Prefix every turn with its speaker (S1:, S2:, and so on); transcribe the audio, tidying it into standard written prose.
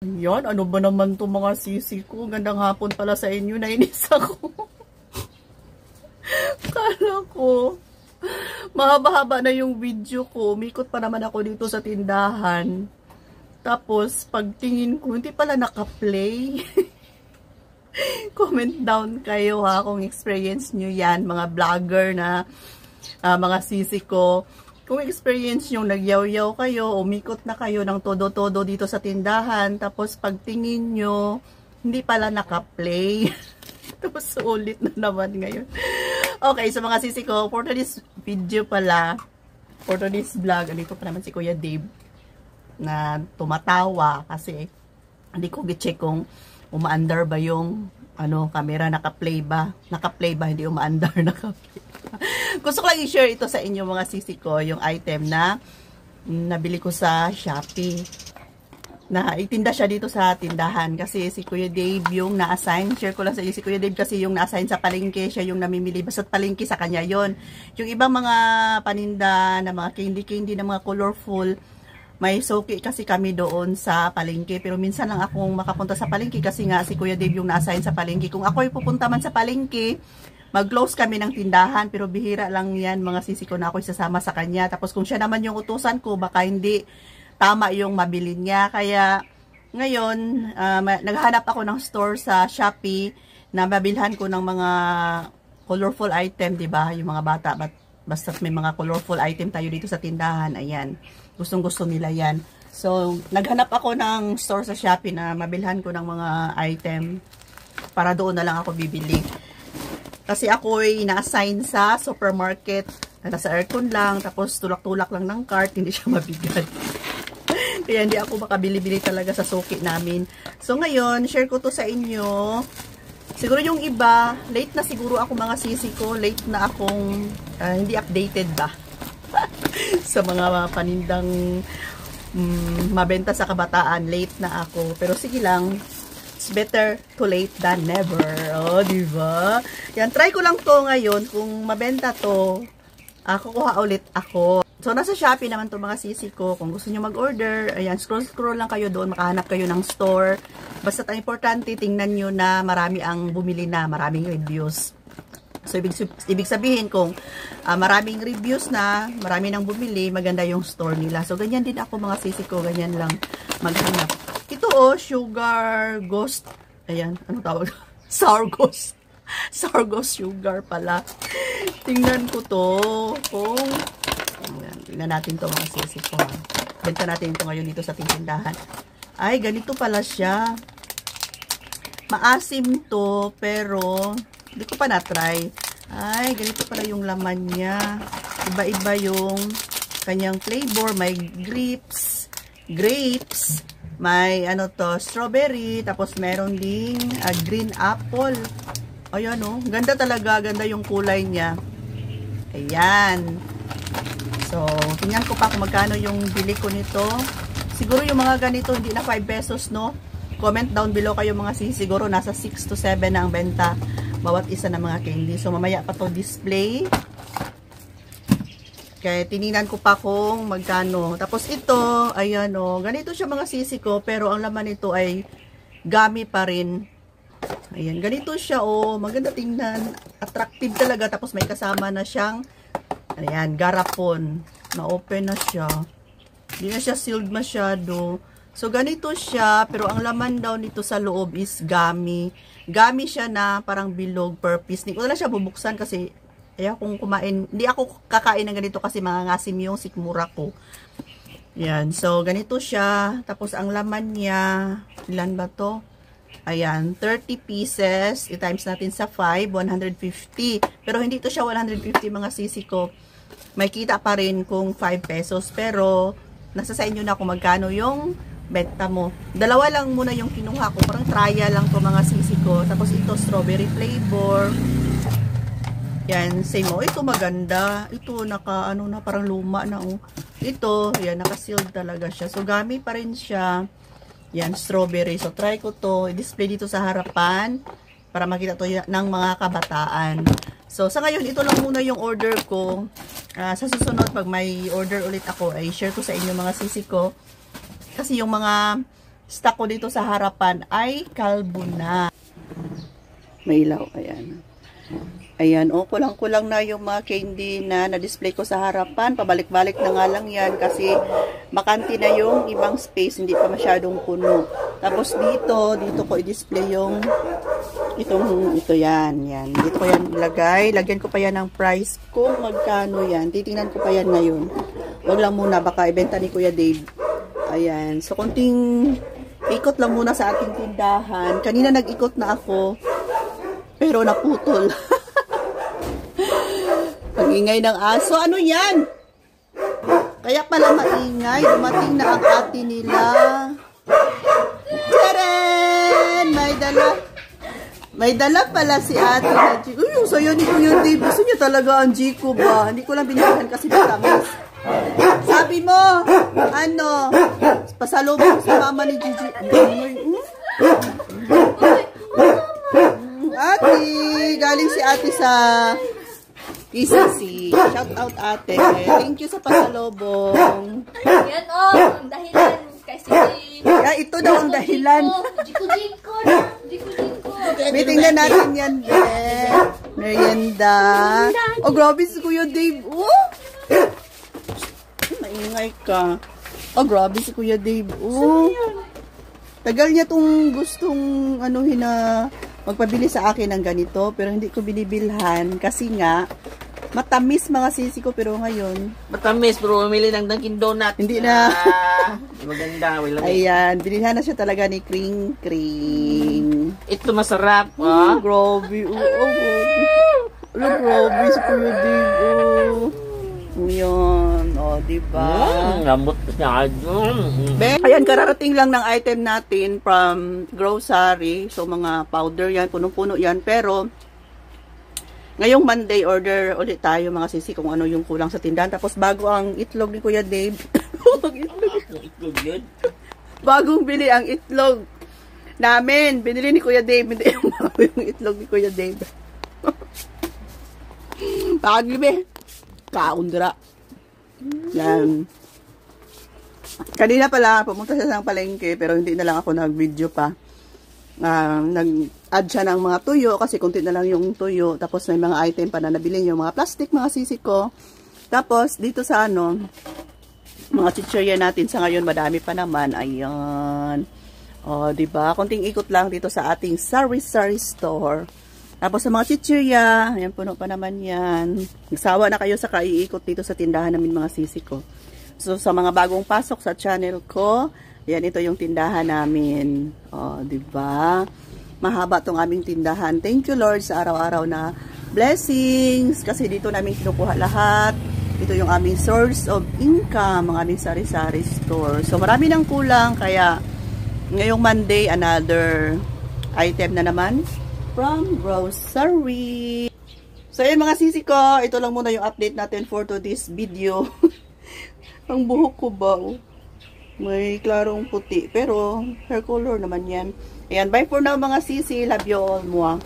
S1: Yan, ano ba naman to mga sisi ko? Gandang hapon pala sa inyo, nainis ako. Kala ko, mahaba-haba na yung video ko. Umikot pa naman ako dito sa tindahan. Tapos, pagtingin ko, hindi pala naka-play. Comment down kayo ha, kung experience nyo yan, mga vlogger na mga sisi ko. Kung experience nyo, nagyaw-yaw kayo, umikot na kayo ng todo-todo dito sa tindahan, tapos pagtingin nyo, hindi pala naka-play. Tapos ulit na naman ngayon. Okay, so mga sisi ko, for today's video pala, for today's vlog, andito pa naman si Kuya Dave, na tumatawa, kasi hindi ko gi-check kung umaandar ba yung camera, naka-play ba, hindi umaandar, naka-play. Gusto ko lang i-share ito sa inyo mga sisi ko, yung item na nabili ko sa Shopee. Na itinda siya dito sa tindahan kasi si Kuya Dave yung na-assign. Share ko lang sa inyo, si Kuya Dave kasi yung na-assign sa palengke, siya yung namimili. Basta palengke sa kanya yon. Yung ibang mga paninda na mga candy-candy na mga colorful, may suki kasi kami doon sa palengke. Pero minsan lang akong makapunta sa palengke kasi nga si Kuya Dave yung na-assign sa palengke. Kung ako ay pupunta man sa palengke, mag-close kami ng tindahan, pero bihira lang yan mga sisi ko na ako isasama sa kanya. Tapos kung siya naman yung utusan ko, baka hindi tama yung mabili niya. Kaya ngayon, naghanap ako ng store sa Shopee na mabilhan ko ng mga colorful item, diba? Yung mga bata, basta may mga colorful item tayo dito sa tindahan. Ayan, gustong-gusto nila yan. So, naghanap ako ng store sa Shopee na mabilhan ko ng mga item para doon na lang ako bibili. Kasi ako ay ina-assign sa supermarket na nasa aircon lang, tapos tulak-tulak lang ng cart, hindi siya mabigat. Kaya hindi ako makabili-bili talaga sa suki namin. So ngayon, share ko to sa inyo. Siguro yung iba, late na siguro ako mga sisi ko, late na akong hindi updated ba sa mga panindang mabenta sa kabataan. Late na ako. Pero sige lang, it's better too late than never. Oh, diba? Yan, try ko lang to ngayon. Kung mabenta to, kukuha ulit ako. So, nasa Shopee naman to mga sisi ko. Kung gusto nyo mag-order, ayan, scroll lang kayo doon. Makahanap kayo ng store. Basta ang importante, tingnan nyo na marami ang bumili na. Maraming reviews. So, ibig sabihin kung maraming reviews na, marami nang bumili, maganda yung store nila. So, ganyan din ako mga sisi ko. Ganyan lang maghanap. Ito Sugar Ghost. Ayan, ano tawag? Sour Ghost. Sour Ghost Sugar pala. Tingnan ko to. Ayan, tingnan natin to mga sisi ko. Benta natin ito ngayon dito sa tindahan. Ay, ganito pala siya. Maasim to, pero hindi ko pa na-try. Ay, ganito pala yung laman niya. Iba-iba yung kanyang flavor. May grapes, may strawberry, tapos meron ding green apple. Ayan ganda talaga, ganda yung kulay niya. Ayan. So, tingnan ko pa kung magkano yung bili ko nito. Siguro yung mga ganito hindi na 5 pesos, no? Comment down below kayo mga sisi. Siguro nasa 6 to 7 na ang benta bawat isa ng mga candy. So, mamaya pa to display. Kaya tininan ko pa kung magkano. Tapos ito, ayan ganito siya mga sisi ko, pero ang laman nito ay gummy pa rin. Ayan, ganito siya maganda tingnan. Attractive talaga. Tapos may kasama na siyang, ayan, garapon. Na-open na siya. Hindi na siya sealed masyado. So, ganito siya, pero ang laman daw nito sa loob is gummy. Gummy siya na parang bilog per piece. Hindi ko na siya bubuksan kasi ayaw kong kumain. Hindi ako kakain ng ganito kasi mangangasim yung sikmura ko. Yan. So, ganito siya. Tapos, ang laman niya, ilan ba to? Ayan, 30 pieces. I-times natin sa 5, 150. Pero, hindi to siya 150 mga sisi ko. May kita pa rin kung 5 pesos. Pero, nasa sa inyo na kung magkano yung benta mo. Dalawa lang muna yung kinuha ko. Parang trial lang to mga sisi ko. Tapos, ito, strawberry flavor. Yan, same ito maganda. Ito, na parang luma na Ito, yan, naka-sealed talaga siya. So, gummy pa rin siya. Yan, strawberry. So, try ko to. I-display dito sa harapan para makita to ng mga kabataan. So, sa ngayon, ito lang muna yung order ko. Sa susunod, pag may order ulit ako, ay share ko sa inyo mga sisi ko. Kasi yung mga stock ko dito sa harapan ay kalbo na. May ilaw, ayan. Ayan, kulang-kulang na yung mga candy na na-display ko sa harapan. Pabalik-balik na nga lang yan kasi makanti na yung ibang space, hindi pa masyadong puno. Tapos dito ko i-display yung ito yan. Dito ko yan ilagay. Lagyan ko pa yan ng price kung magkano yan. Titingnan ko pa yan ngayon. Huwag lang muna, baka ibenta ni Kuya Dave. Ayan, so konting ikot lang muna sa ating tindahan. Kanina nag-ikot na ako, pero naputol. Pag-ingay ng aso. Ano yan? Kaya pala maingay. Dumating na ang ate nila. Tcharan! May dala pala si ate na G. Uy, yung sayo ni Kuya Dave. Gusto niya talaga ang G ko ba? Hindi ko lang binigyan kasi matamis. Sabi mo, ano? Pasalubong sa mama ni Gigi. Ate! Galing si ate sa PCC. Shout out ate. Thank you sa pasalubong.
S2: Yan ang dahilan kasi
S1: ito daw ang dahilan.
S2: Jiko.
S1: Tingnan natin yan. Merienda. Oh, grabe si Kuya Dave. Oh! Maingay ka. Oh, grabe si Kuya Dave. Oh! Tagal niya tong gustong magpabili sa akin ng ganito, pero hindi ko binibilhan kasi nga matamis mga sisi ko, pero ngayon
S3: matamis, pero umili ng Dunkin Donut.
S1: Hindi na.
S3: Maganda.
S1: Ayan, binilhan na siya talaga ni Kring Kring.
S3: Ito masarap.
S1: Grabe. Grabe si Kuya Dave. Yun. Diba?
S3: Lambot niya.
S1: Ayan, kararating lang ng item natin from grocery. So, mga powder yan, punong-puno yan. Pero, ngayong Monday, order ulit tayo mga sisi kung ano yung kulang sa tindahan. Tapos, bago ang itlog ni Kuya Dave.
S3: Itlog yun?
S1: Bagong bili ang itlog namin. Binili ni Kuya Dave. Hindi yung itlog ni Kuya Dave. Paglibi. Kaundra. Yan. Kanina pala, pumunta siya sa palengke, pero hindi na lang ako nag-video pa. Nag-add siya ng mga tuyo, kasi kunti na lang yung tuyo. Tapos may mga item pa na nabili niyo, mga plastic, mga sisi ko. Tapos, dito sa mga chichirya natin sa ngayon, madami pa naman. Ayan. Diba? Kunting ikot lang dito sa ating sari-sari store. Tapos sa mga chichirya, ayan, puno pa naman yan. Nagsawa na kayo sa kaiikot dito sa tindahan namin mga sisi ko. So sa mga bagong pasok sa channel ko, yan, ito yung tindahan namin. Diba? Mahaba tong aming tindahan. Thank you Lord sa araw-araw na blessings. Kasi dito namin kinukuha lahat. Ito yung aming source of income, mga aming sari-sari store. So marami nang kulang, kaya ngayong Monday, another item na naman from grocery. So, ayan mga sisi ko. Ito lang muna yung update natin for today's video. Ang buhok ko ba? May klarong puti. Pero, hair color naman yan. Ayan, bye for now mga sisi. Love you all. Mwah.